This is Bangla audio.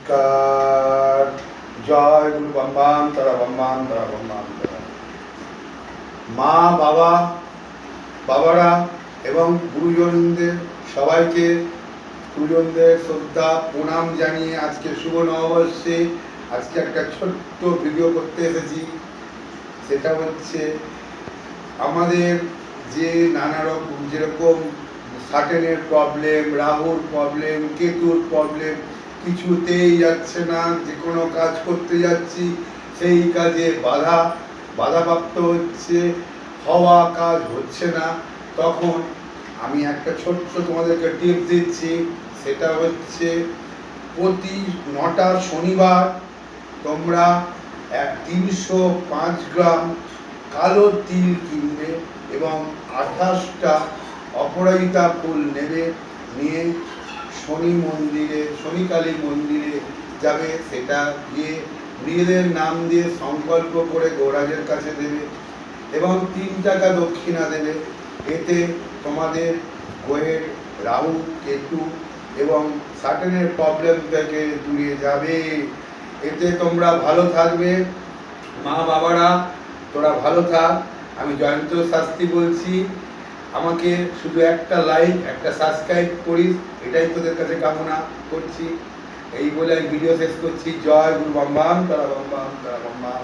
নমস্কার। জয় গুরু বাম্বাম তারা বাম্বাম তারা বাম্বাম তারা। মা বাবা বাবারা এবং গুরুজনদের সবাইকে গুরুজনদের শ্রদ্ধা প্রণাম জানিয়ে আজকে শুভ নববর্ষে আজকে একটা ছোট্ট ভিডিও করতে এসেছি। সেটা হচ্ছে আমাদের যে নানা রকম যেরকম সাটেনের প্রবলেম, রাহুর প্রবলেম, কেতুর প্রবলেম, কিছুতেই যাচ্ছে না। যে কোনো কাজ করতে যাচ্ছি সেই কাজে বাধাপ্রাপ্ত হচ্ছে, হওয়া কাজ হচ্ছে না। তখন আমি একটা ছোট্ট তোমাদেরকে টিপস দিচ্ছি। সেটা হচ্ছে প্রতি 9টা শনিবার তোমরা 305 গ্রাম কালো তিল কিনবে এবং 28টা অপরাজিতা ফুল নেবে, নিয়ে শনি মন্দিরে, শনি কালী মন্দিরে যাবে। সেটা গিয়ে নিজেদের নাম দিয়ে সংকল্প করে গৌরাজের কাছে দেবে এবং 3 টাকা দক্ষিণা দেবে। এতে তোমাদের গ্রহের রাহু, কেতু এবং সাটেনের প্রবলেম থেকে দূরে যাবে। এতে তোমরা ভালো থাকবে। মা বাবারা তোরা ভালো থাক। আমি জয়ন্ত শাস্ত্রী বলছি। আমাকে শুধু একটা লাইক, একটা সাবস্ক্রাইব করিস, এটাই তোদের কাছে কামনা করছি। এই বলে আমি ভিডিও শেষ করছি। জয় গুরু বাম্বাম তারা বাম্বাম তারা বাম্বাম।